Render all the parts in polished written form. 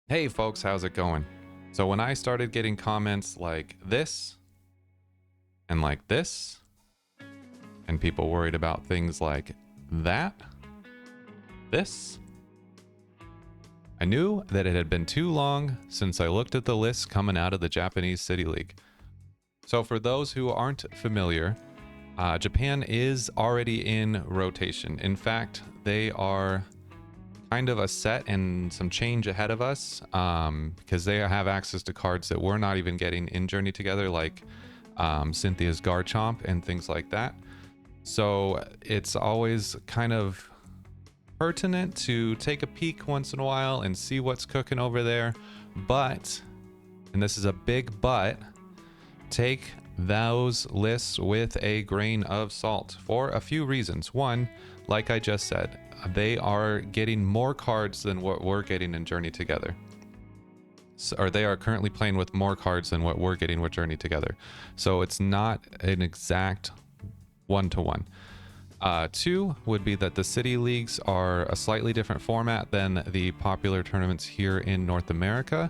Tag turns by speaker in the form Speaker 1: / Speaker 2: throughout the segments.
Speaker 1: Hey folks, how's it going? So when I started getting comments like this, and like this, and people worried about things like that, this, I knew that it had been too long since I looked at the lists coming out of the Japanese City League. So for those who aren't familiar, Japan is already in rotation. In fact, they are kind of a set and some change ahead of us, because they have access to cards that we're not even getting in Journey Together, like Cynthia's Garchomp and things like that. So it's always kind of pertinent to take a peek once in a while and see what's cooking over there. But, and this is a big but, take those lists with a grain of salt for a few reasons. One, like I just said, they are getting more cards than what we're getting in Journey Together. So, or they are currently playing with more cards than what we're getting with Journey Together. So it's not an exact one-to-one. Two would be that the city leagues are a slightly different format than the popular tournaments here in North America.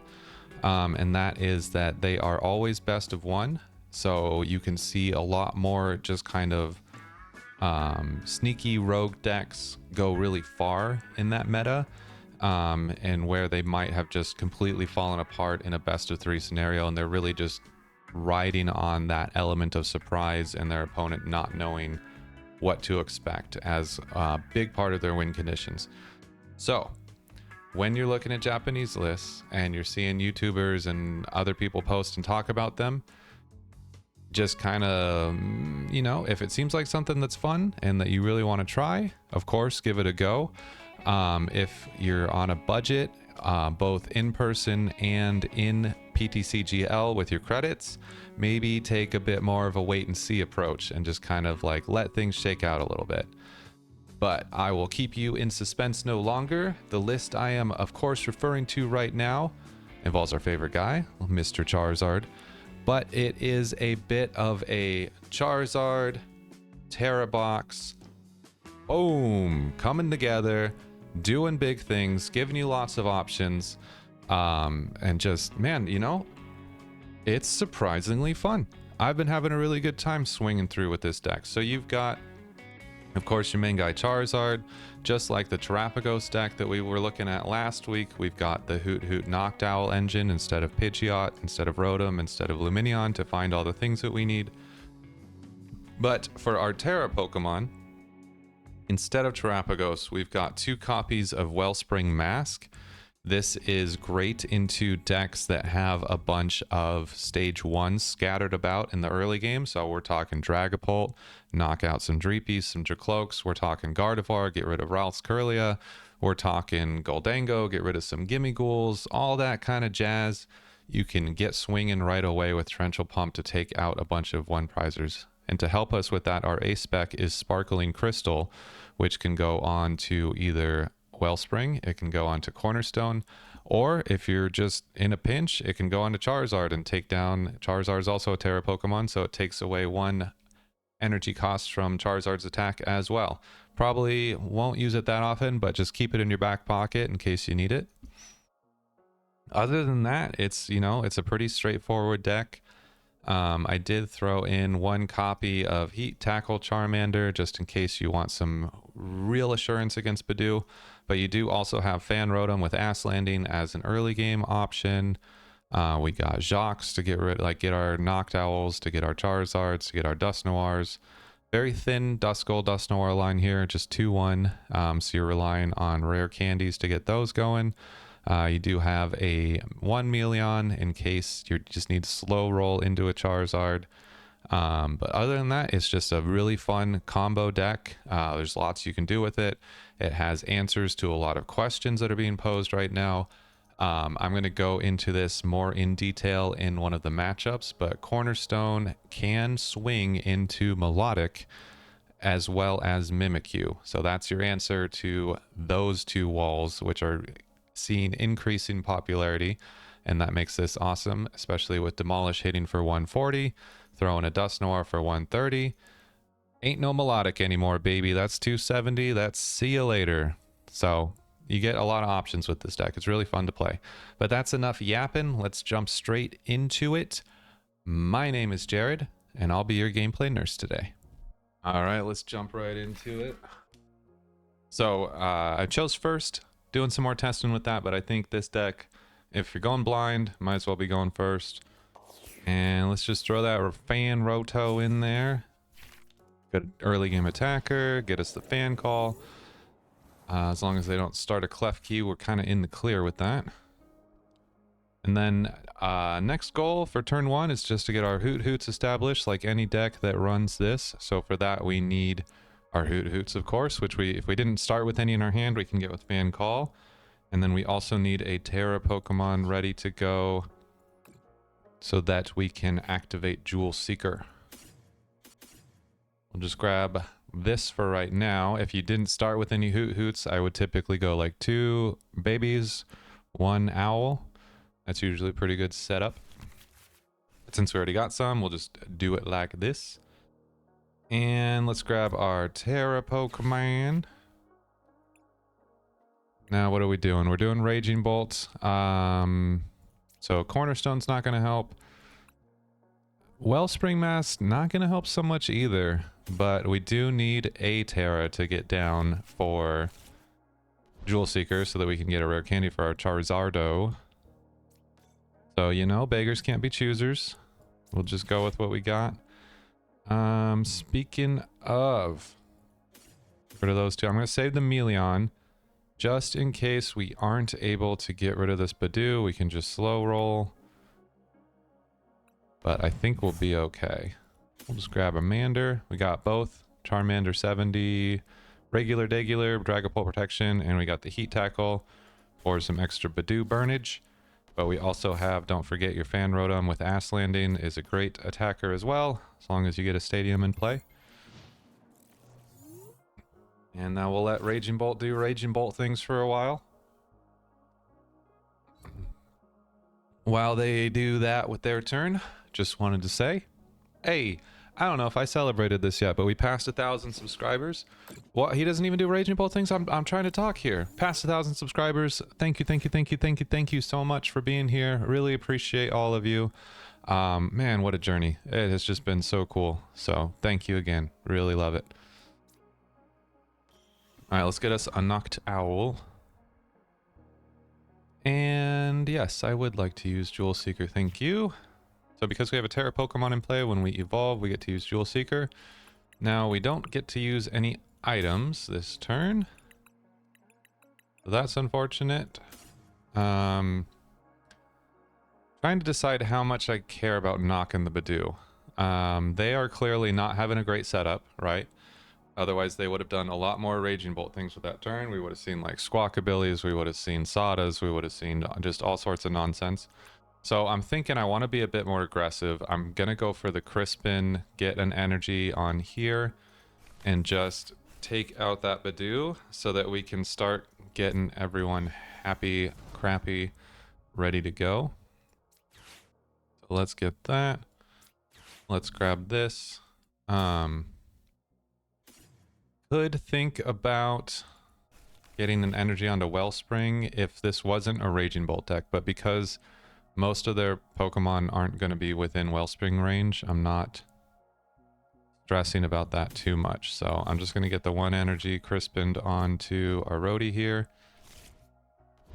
Speaker 1: And that is that they are always best of one. So you can see a lot more just kind of sneaky rogue decks go really far in that meta, and where they might have just completely fallen apart in a best of three scenario, and they're really just riding on that element of surprise and their opponent not knowing what to expect as a big part of their win conditions. So when you're looking at Japanese lists and you're seeing YouTubers and other people post and talk about them, just kind of, you know, if it seems like something that's fun and that you really want to try, of course, give it a go. If you're on a budget, both in person and in PTCGL with your credits, maybe take a bit more of a wait and see approach and just kind of like let things shake out a little bit. But I will keep you in suspense no longer. The list I am, of course, referring to right now involves our favorite guy, Mr. Charizard. But it is a bit of a Charizard, Tera Box, boom, coming together, doing big things, giving you lots of options, and just, man, you know, it's surprisingly fun. I've been having a really good time swinging through with this deck. So you've got, of course, your main guy Charizard, just like the Terapagos deck that we were looking at last week. We've got the Hoothoot Noctowl engine instead of Pidgeot, instead of Rotom, instead of Lumineon to find all the things that we need. But for our Tera Pokemon, instead of Terapagos, we've got 2 copies of Wellspring Mask. This is great into decks that have a bunch of stage 1 scattered about in the early game. So we're talking Dragapult, knock out some Dreepies, some Jacloaks. We're talking Gardevoir, get rid of Ralph's Curlia. We're talking Goldango, get rid of some Gimmighoul's, all that kind of jazz. You can get swinging right away with Torrential Pump to take out a bunch of 1-prizers. And to help us with that, our A-Spec is Sparkling Crystal, which can go on to either Wellspring, it can go on to Cornerstone, or if you're just in a pinch, it can go on to Charizard and take down. Charizard is also a Tera Pokemon, so it takes away 1 energy cost from Charizard's attack as well. Probably won't use it that often, but just keep it in your back pocket in case you need it. Other than that, it's, you know, it's a pretty straightforward deck. I did throw in 1 copy of Heat Tackle Charmander just in case you want some real assurance against Bidoof. But you do also have Fan Rotom with Ass Landing as an early game option. We got Jacq to get our Noctowls, to get our Charizards, to get our Dusknoirs. Very thin Duskull Dusknoir line here, just 2-1. So you're relying on rare candies to get those going. You do have a 1 Meleon in case you just need to slow roll into a Charizard. But other than that, it's just a really fun combo deck. There's lots you can do with it. It has answers to a lot of questions that are being posed right now. I'm going to go into this more in detail in one of the matchups, but Cornerstone can swing into Melodic as well as Mimikyu. So that's your answer to those 2 walls, which are seeing increasing popularity, and that makes this awesome, especially with Demolish hitting for 140, throwing a Dusknoir for 130. Ain't no Melodic anymore, baby. That's 270. That's see you later. So you get a lot of options with this deck. It's really fun to play. But that's enough yapping. Let's jump straight into it. My name is Jared, and I'll be your gameplay nurse today. All right, let's jump right into it. So I chose first, doing some more testing with that, but I think this deck, if you're going blind, might as well be going first. And let's just throw that Fan Rotom in there. Good early game attacker, get us the fan call. As long as they don't start a clef key, we're kind of in the clear with that. And then next goal for turn 1 is just to get our Hoothoots established, like any deck that runs this. So for that we need our Hoothoots, of course, which if we didn't start with any in our hand, we can get with fan call. And then we also need a Tera Pokemon ready to go so that we can activate Jewel Seeker. We'll just grab this for right now. If you didn't start with any Hoothoots, I would typically go like 2 babies, 1 owl. That's usually a pretty good setup. But since we already got some, we'll just do it like this. And let's grab our Tera Pokemon. Now what are we doing? We're doing Raging Bolt. So Cornerstone's not going to help. Wellspring Mask not going to help so much either. But we do need a Tera to get down for Jewel Seeker so that we can get a rare candy for our Charizardo. So, you know, beggars can't be choosers. We'll just go with what we got. Speaking of, get rid of those two. I'm going to save the Meleon just in case we aren't able to get rid of this Badoo. We can just slow roll. But I think we'll be okay. We'll just grab a Mander. We got both. Charmander 70, regular Degular, Dragapult Protection, and we got the Heat Tackle for some extra Badoo burnage. But we also have, don't forget, your Fan Rotom with Ass Landing is a great attacker as well, as long as you get a Stadium in play. And now we'll let Raging Bolt do Raging Bolt things for a while. While they do that with their turn, just wanted to say, hey, I don't know if I celebrated this yet, but we passed 1,000 subscribers. What? He doesn't even do Raging Bolt things? I'm trying to talk here. Past 1,000 subscribers. Thank you so much for being here. Really appreciate all of you. Man, what a journey. It has just been so cool. So thank you again. Really love it. All right, let's get us a Noctowl. And yes, I would like to use Jewel Seeker. Thank you. So because we have a Tera Pokemon in play, when we evolve, we get to use Jewel Seeker. Now, we don't get to use any items this turn. So that's unfortunate. Trying to decide how much I care about knocking the Badoo. They are clearly not having a great setup, right? Otherwise, they would have done a lot more Raging Bolt things with that turn. We would have seen like Squawkabillies, we would have seen Sadas, we would have seen just all sorts of nonsense. So I'm thinking I want to be a bit more aggressive. I'm going to go for the Crispin, get an energy on here, and just take out that Badoo so that we can start getting everyone happy, crappy, ready to go. So let's get that. Let's grab this. Could think about getting an energy onto Wellspring if this wasn't a Raging Bolt deck, but because most of their Pokemon aren't going to be within Wellspring range, I'm not stressing about that too much. So I'm just going to get the 1 energy Crispined onto our Roadie here.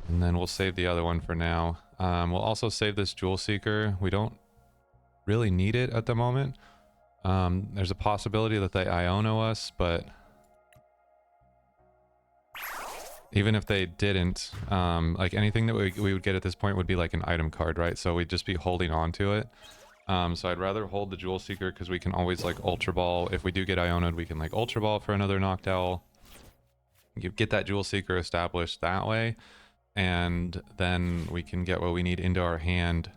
Speaker 1: And then we'll save the other one for now. We'll also save this Jewel Seeker. We don't really need it at the moment. There's a possibility that they Iono us, but even if they didn't, like anything that we would get at this point would be like an item card, right? So we'd just be holding on to it. So I'd rather hold the Jewel Seeker because we can always like Ultra Ball. If we do get Iono'd, we can like Ultra Ball for another Noctowl. You get that Jewel Seeker established that way. And then we can get what we need into our hand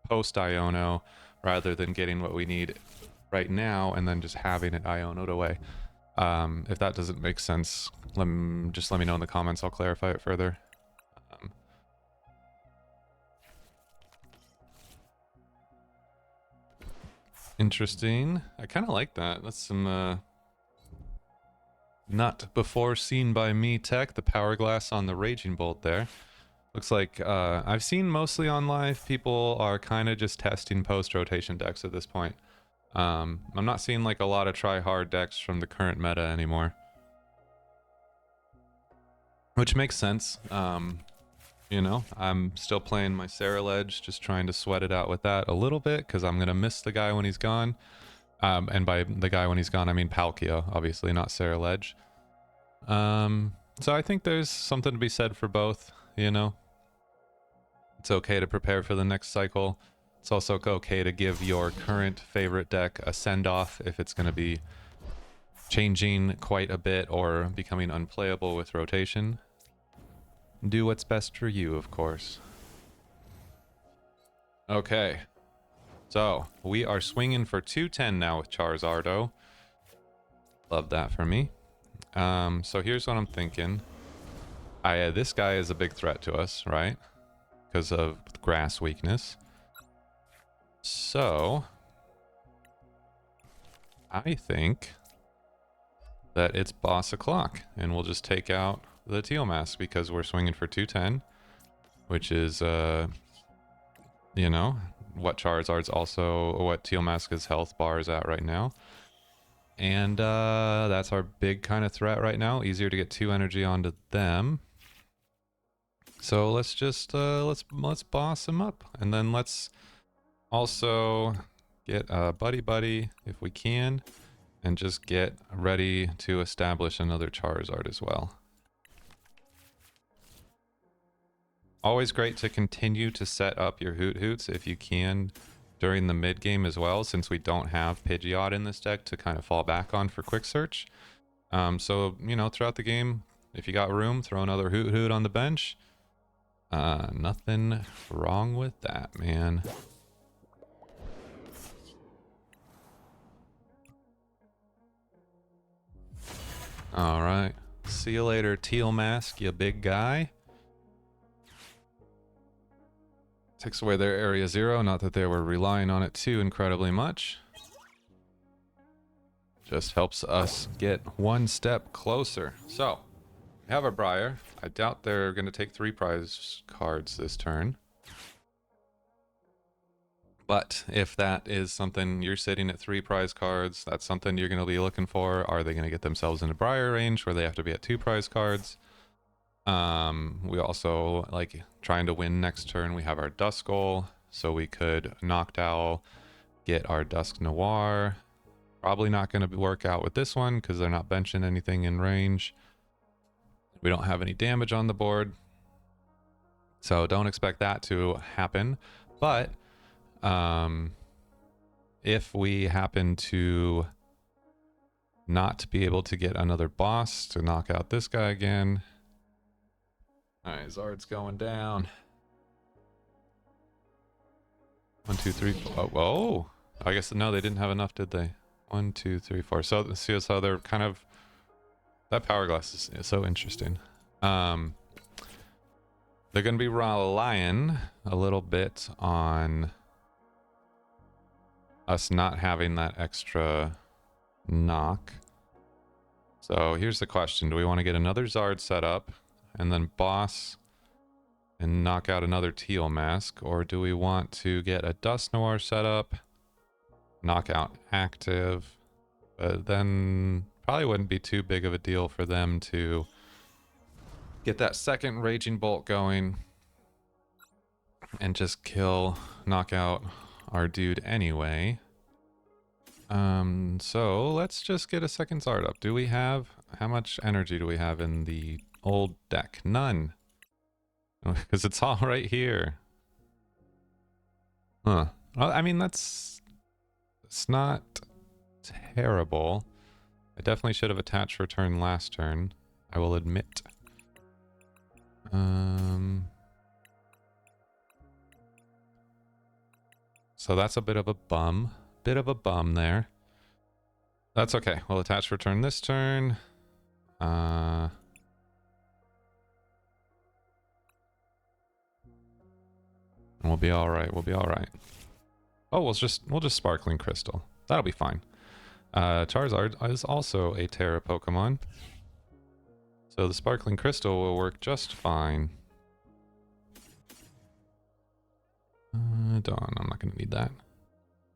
Speaker 1: post Iono rather than getting what we need right now and then just having it Iono'd away. If that doesn't make sense, just let me know in the comments. I'll clarify it further. Interesting. I kind of like that. That's some Not before seen by me tech, the power glass on the Raging Bolt there. Looks like I've seen mostly on live, people are kind of just testing post-rotation decks at this point. I'm not seeing like a lot of try-hard decks from the current meta anymore. Which makes sense. You know, I'm still playing my Ceruledge, just trying to sweat it out with that a little bit, because I'm going to miss the guy when he's gone. And by the guy when he's gone, I mean Palkia, obviously, not Ceruledge. So I think there's something to be said for both, you know. It's okay to prepare for the next cycle. It's also okay to give your current favorite deck a send-off if it's going to be changing quite a bit or becoming unplayable with rotation. Do what's best for you, of course. Okay. So, we are swinging for 210 now with Charizardo. Love that for me. So here's what I'm thinking. This guy is a big threat to us, right? Because of grass weakness. So, I think that it's boss o'clock, and we'll just take out the Teal Mask because we're swinging for 210, which is, you know, what Charizard's also, what Teal Mask's health bar is at right now. And that's our big kind of threat right now. Easier to get 2 energy onto them. So let's just, let's boss him up. And then let's also get a buddy if we can. And just get ready to establish another Charizard as well. Always great to continue to set up your Hoothoots if you can during the mid game as well, since we don't have Pidgeot in this deck to kind of fall back on for quick search. So, you know, throughout the game, if you got room, throw another Hoothoot on the bench. Nothing wrong with that, man. All right. See you later, Teal Mask, you big guy. Takes away their area 0, not that they were relying on it too incredibly much. Just helps us get one step closer. So, we have our Briar. I doubt they're going to take 3 prize cards this turn. But if that is something you're sitting at 3 prize cards, that's something you're going to be looking for. Are they going to get themselves into Briar range where they have to be at 2 prize cards? We also, like, trying to win next turn. We have our Duskull, so we could Noctowl, get our Dusknoir. Probably not going to work out with this one because they're not benching anything in range. We don't have any damage on the board, so don't expect that to happen. But if we happen to not be able to get another boss to knock out this guy again. Alright, Zard's going down. 1, 2, 3, 4. Oh, whoa. I guess, no, they didn't have enough, did they? 1, 2, 3, 4. So, see how they're kind of... That Power Glass is so interesting. They're going to be relying a little bit on us not having that extra knock. So here's the question. Do we want to get another Zard set up and then boss and knock out another Teal Mask? Or do we want to get a Dusknoir set up, knock out active, but then probably wouldn't be too big of a deal for them to get that second Raging Bolt going and just knock out our dude anyway. So let's just get a second Zard up. Do we have, how much energy do we have in the old deck? None. Because it's all right here. Huh. Well, I mean, it's not terrible. I definitely should have attached for turn last turn, I will admit. So that's a bit of a bum. Bit of a bum there. That's okay. We'll attach for turn this turn. And we'll be all right. We'll be all right. Oh, we'll just Sparkling Crystal. That'll be fine. Charizard is also a Tera Pokemon. So the Sparkling Crystal will work just fine. Dawn, I'm not going to need that.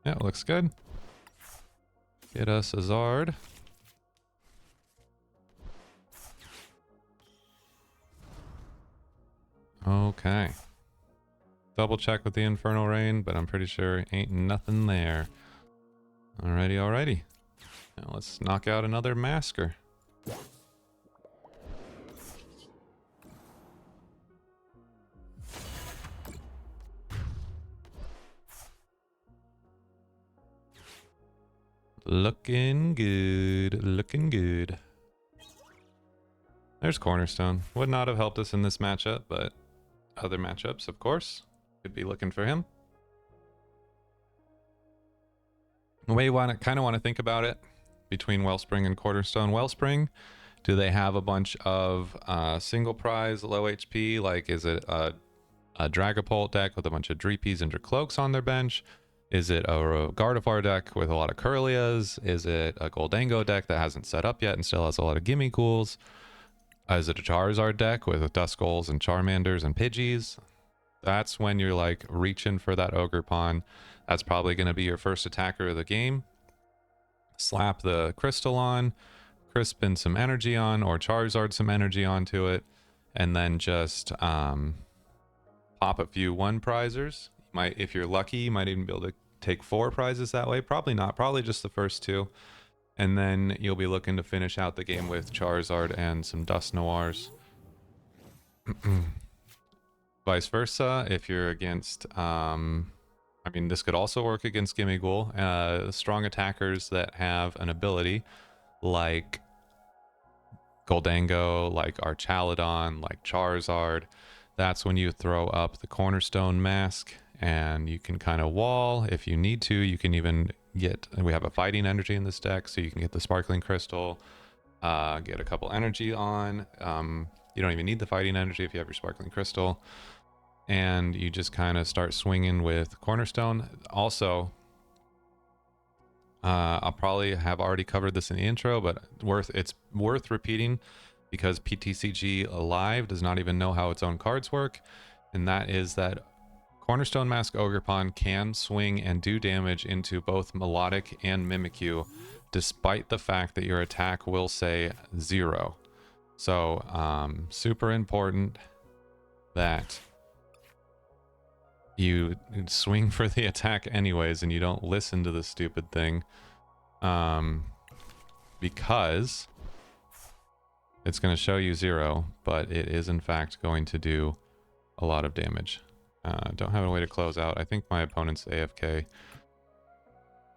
Speaker 1: Yeah, it looks good. Get us a Zard. Okay. Double check with the Infernal Rain, but I'm pretty sure ain't nothing there. Alrighty, alrighty. Now let's knock out another Masker. Looking good, looking good. There's Cornerstone. Would not have helped us in this matchup, but other matchups, of course, could be looking for him. The way you kind of want to think about it between Wellspring and Cornerstone. Wellspring, do they have a bunch of single prize, low HP? Like, is it a Dragapult deck with a bunch of Dreepies and Dracloaks on their bench? Is it a Gardevoir deck with a lot of Curlias? Is it a Goldango deck that hasn't set up yet and still has a lot of Gimme Cools? Is it a Charizard deck with Duskulls and Charmanders and Pidgeys? That's when you're like reaching for that Ogerpon. That's probably going to be your first attacker of the game. Slap the Crystal on, Crispin some energy on, or Charizard some energy onto it, and then just pop a few 1-prizers. Might, if you're lucky, you might even be able to take 4 prizes that way. Probably not. Probably just the first 2. And then you'll be looking to finish out the game with Charizard and some Dusknoirs. Vice versa, if you're against... I mean, this could also work against Gimmighoul. Strong attackers that have an ability like Goldango, like Archaludon, like Charizard. That's when you throw up the Cornerstone Mask, and you can kind of wall if you need to. You can even get, and we have a fighting energy in this deck, so you can get the Sparkling Crystal, get a couple energy on. You don't even need the fighting energy if you have your Sparkling Crystal, and you just kind of start swinging with Cornerstone. Also, I'll probably have already covered this in the intro, but it's worth repeating because PTCG Live does not even know how its own cards work, and that is that Cornerstone Mask Ogerpon can swing and do damage into both Melodic and Mimikyu, despite the fact that your attack will say 0. So, super important that you swing for the attack anyways and you don't listen to the stupid thing, because it's going to show you 0, but it is in fact going to do a lot of damage. Don't have a way to close out. I think my opponent's AFK,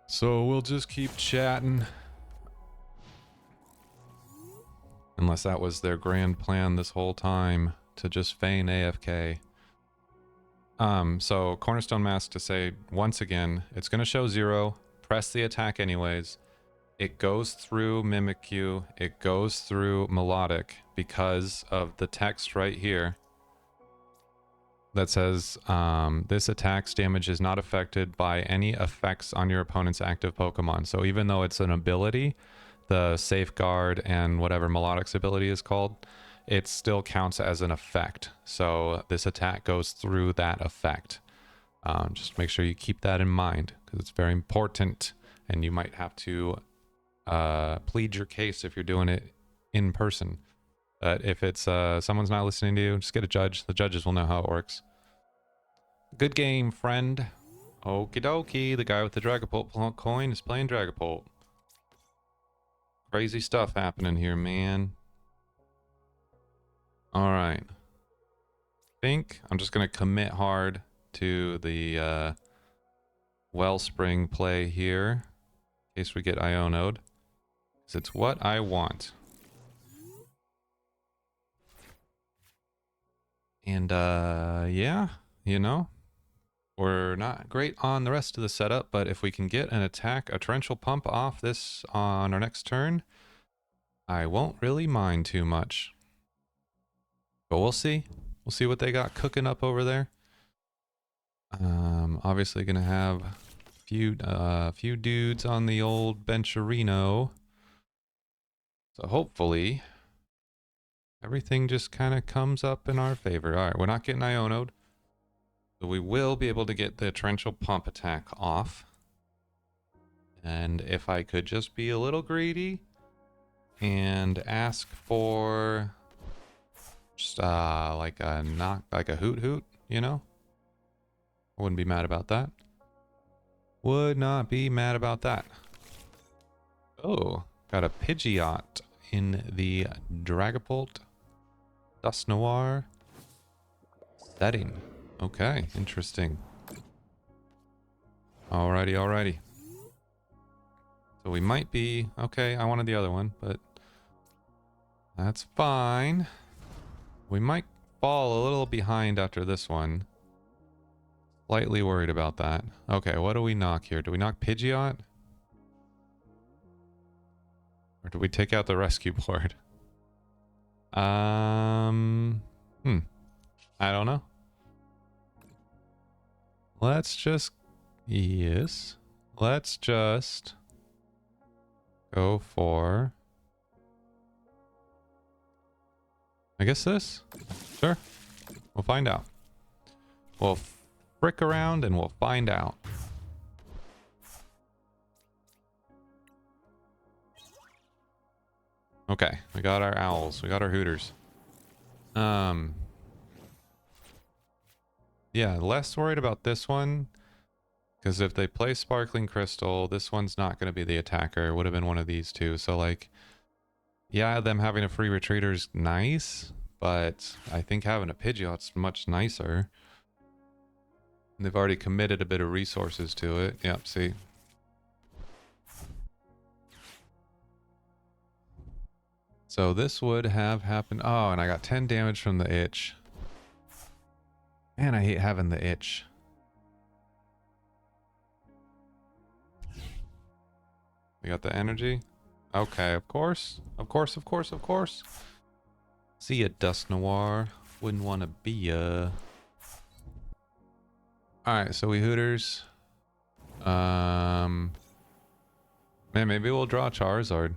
Speaker 1: so we'll just keep chatting, unless that was their grand plan this whole time, to just feign AFK. So Cornerstone Mask, to say once again, it's going to show 0. Press the attack anyways. It goes through Mimikyu. It goes through Melodic because of the text right here that says this attack's damage is not affected by any effects on your opponent's active Pokemon. So even though it's an ability, the Safeguard and whatever Melodic's ability is called, it still counts as an effect. So this attack goes through that effect. Just make sure you keep that in mind because it's very important, and you might have to plead your case if you're doing it in person. But if it's someone's not listening to you, just get a judge. The judges will know how it works. Good game, friend. Okie dokie. The guy with the Dragapult coin is playing Dragapult. Crazy stuff happening here, man. Alright. I think I'm just going to commit hard to the Wellspring play here, in case we get Iono'd, because it's what I want. And yeah, you know, we're not great on the rest of the setup, but if we can get an attack, a Torrential Pump off this on our next turn, I won't really mind too much. But we'll see. We'll see what they got cooking up over there. Obviously gonna have a few dudes on the old Bencherino. So hopefully Everything just kind of comes up in our favor. All right, we're not getting Iono'd. So we will be able to get the torrential pump attack off. And if I could just be a little greedy and ask for just like a Hoothoot, you know? I wouldn't be mad about that. Would not be mad about that. Oh, got a Pidgeot in the Dragapult Dusknoir setting. Okay, interesting. Alrighty, alrighty. So we might be... Okay, I wanted the other one, but... That's fine. We might fall a little behind after this one. Slightly worried about that. Okay, what do we knock here? Do we knock Pidgeot? Or do we take out the rescue board? I don't know. Let's just... Yes. Let's just... go for... I guess this? Sure. We'll find out. We'll frick around and we'll find out. Okay, we got our owls. We got our hooters. Yeah, less worried about this one. Because if they play Sparkling Crystal, this one's not going to be the attacker. It would have been one of these two. So, like, yeah, them having a free retreater is nice. But I think having a Pidgeot's much nicer. They've already committed a bit of resources to it. Yep, see. So this would have happened. Oh, and I got 10 damage from the itch. Man, I hate having the itch. We got the energy. Okay, of course. Of course, of course, of course. See ya, Dusknoir. Wouldn't want to be ya. Alright, so we hooters. Man, maybe we'll draw Charizard.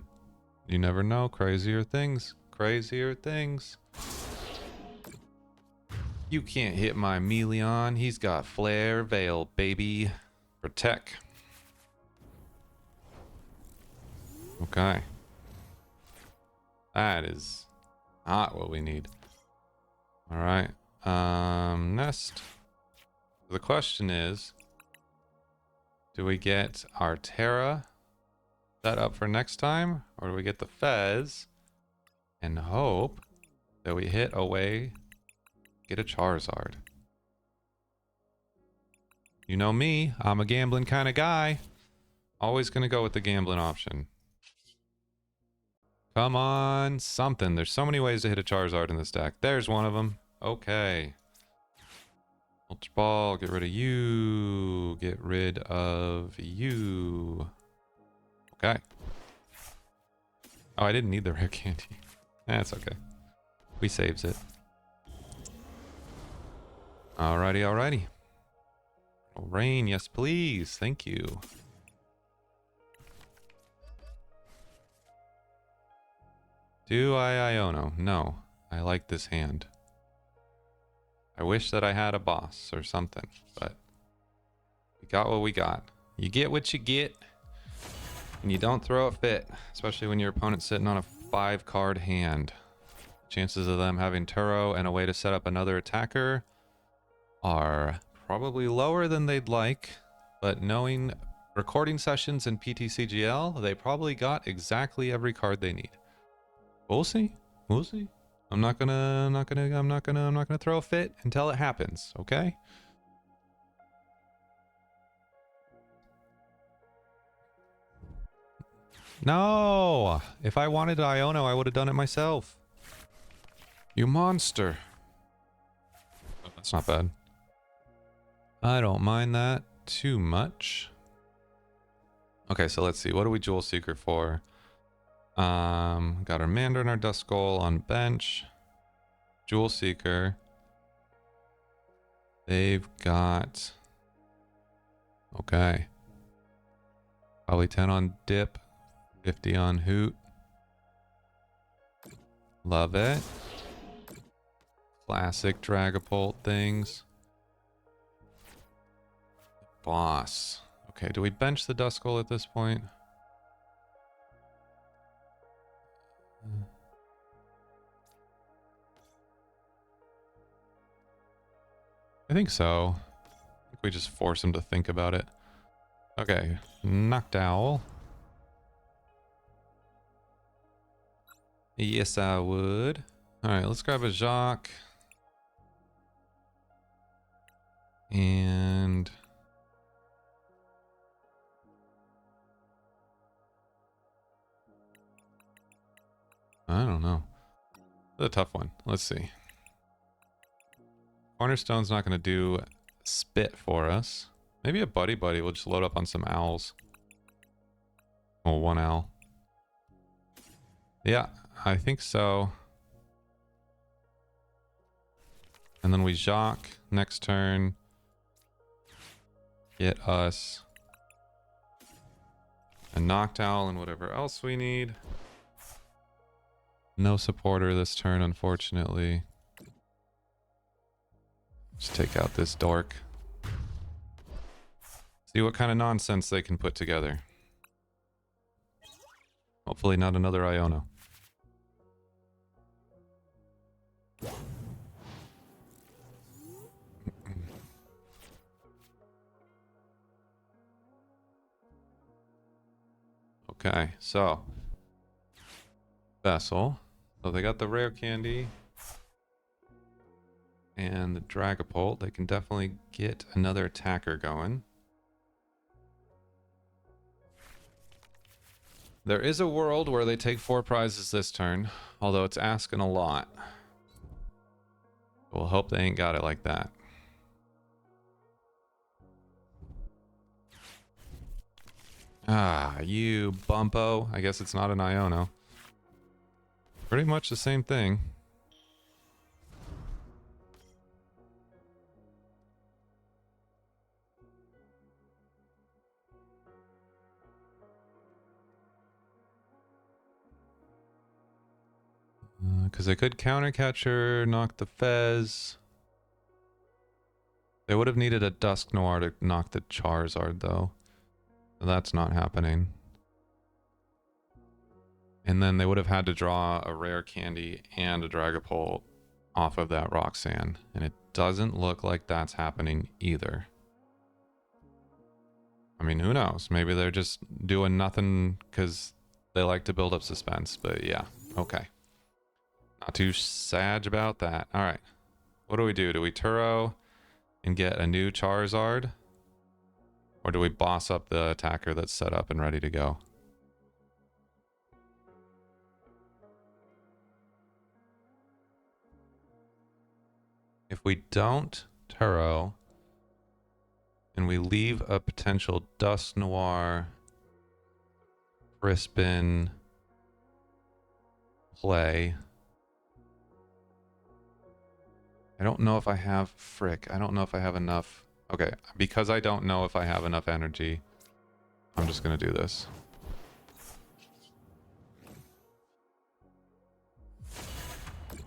Speaker 1: You never know. Crazier things. Crazier things. You can't hit my Meleon. He's got Flare Veil, baby. Protect. Okay. That is not what we need. Alright. Nest. The question is, do we get our Tera set up for next time? Or do we get the Fez and hope that we hit away, get a Charizard? You know me, I'm a gambling kind of guy. Always gonna go with the gambling option. Come on, something. There's so many ways to hit a Charizard in this deck. There's one of them. Okay. Ultra Ball, get rid of you. Get rid of you. Okay. Oh, I didn't need the rare candy. That's okay. We saves it. Alrighty, alrighty. Rain, yes please. Thank you. Do I Iono? No. I like this hand. I wish that I had a boss or something, but we got what we got. You get what you get, and you don't throw a fit, especially when your opponent's sitting on a 5-card hand. Chances of them having Turo and a way to set up another attacker are probably lower than they'd like, but knowing recording sessions in PTCGL, they probably got exactly every card they need. We'll see. We'll see. I'm not gonna throw a fit until it happens, okay? No! If I wanted Iono, I would have done it myself. You monster. Oh, that's not bad. I don't mind that too much. Okay, so let's see. What do we Jewel Seeker for? Got our Mander and our Duskull on bench. Jewel Seeker. They've got... Okay. Probably 10 on Dip. 50 on Hoot. Love it. classic Dragapult things. Boss. Okay, do we bench the Duskull at this point? I think so. I think we just force him to think about it. Okay, Noctowl. Yes, I would. Alright, let's grab a Jacq. And... I don't know. It's a tough one. Let's see. Cornerstone's not going to do spit for us. Maybe a Buddy Buddy will just load up on some owls. Oh, one owl. Yeah, I think so. And then we Jacq next turn. Get us a Noctowl and whatever else we need. No supporter this turn, unfortunately. Just take out this dork. See what kind of nonsense they can put together. Hopefully not another Iono. Okay, so Vessel. So they got the rare candy and the Dragapult. They can definitely get another attacker going. There is a world where they take 4 prizes this turn, although it's asking a lot. We'll hope they ain't got it like that. Ah, you bumpo. I guess it's not an Iono. Pretty much the same thing. Because they could counter catcher, knock the Fez. They would have needed a Dusknoir to knock the Charizard, though. So that's not happening. And then they would have had to draw a rare candy and a Dragapult off of that Roxanne. And it doesn't look like that's happening either. I mean, who knows? Maybe they're just doing nothing because they like to build up suspense. But yeah, okay. Not too sad about that. All right. What do we do? Do we Turo and get a new Charizard? Or do we boss up the attacker that's set up and ready to go? If we don't Turo and we leave a potential Dusknoir Crispin play, I don't know if I have frick. I don't know if I have enough. Okay, because I don't know if I have enough energy, I'm just gonna do this.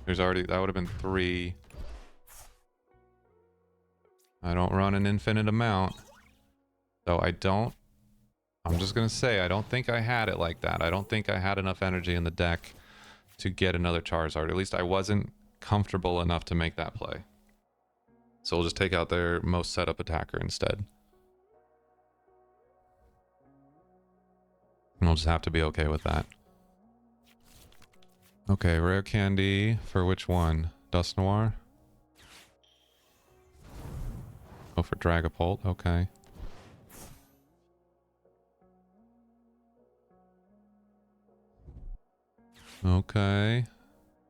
Speaker 1: There's already, that would have been 3. I don't run an infinite amount. So I'm just gonna say, I don't think I had it like that. I don't think I had enough energy in the deck to get another Charizard. At least I wasn't comfortable enough to make that play. So we'll just take out their most setup attacker instead. And we'll just have to be okay with that. Okay, rare candy for which one? Dusknoir? Oh, for Dragapult, okay. Okay.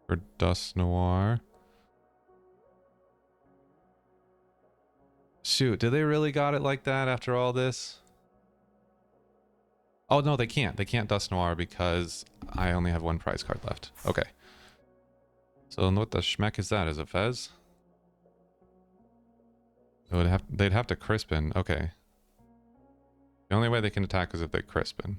Speaker 1: For Dusknoir. Shoot, did they really got it like that after all this? Oh, no, they can't. They can't Dusknoir because I only have 1 prize card left. Okay. So what the schmeck is that? Is it Fez? They'd have to Crispin. Okay. The only way they can attack is if they Crispin.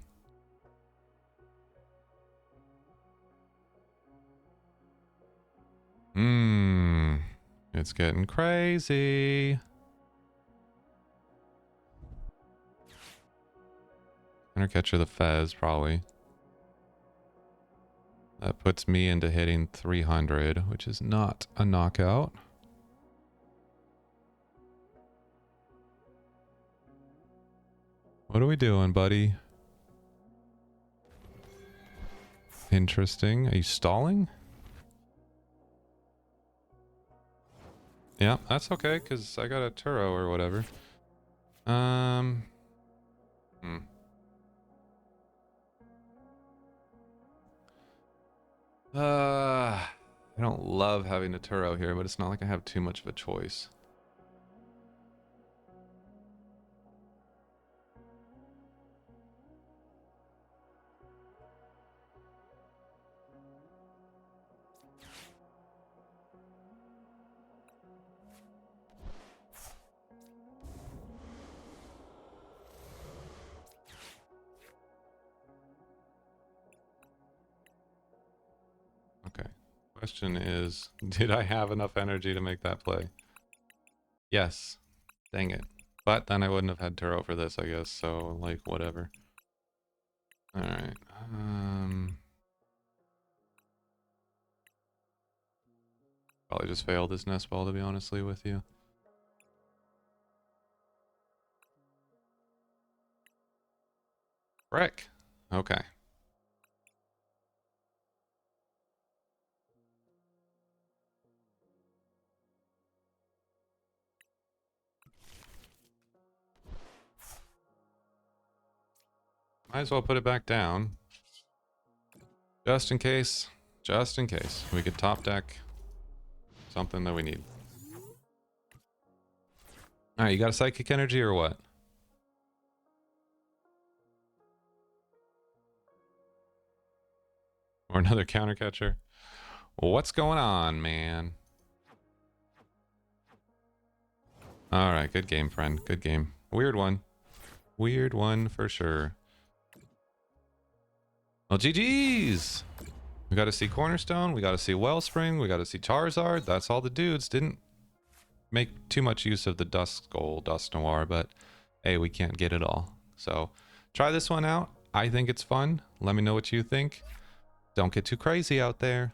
Speaker 1: It's getting crazy. Gonna catch her the Fez, probably. That puts me into hitting 300, which is not a knockout. What are we doing, buddy? Interesting. Are you stalling? Yeah, that's okay, because I got a Turo or whatever. I don't love having a Turo here, but it's not like I have too much of a choice. Okay. Question is, did I have enough energy to make that play? Yes. Dang it. But then I wouldn't have had Turo for this, I guess, so, like, whatever. Alright. Probably just failed this Nest Ball, to be honestly with you. Frick. Okay. Might as well put it back down. Just in case. Just in case. We could top deck something that we need. Alright, you got a Psychic Energy or what? Or another counter catcher? What's going on, man? Alright, good game, friend. Good game. Weird one. Weird one for sure. Well, GG's! We got to see Cornerstone, we got to see Wellspring, we got to see Charizard. That's all the dudes. Didn't make too much use of the Dusknoir, but hey, we can't get it all. So try this one out. I think it's fun. Let me know what you think. Don't get too crazy out there.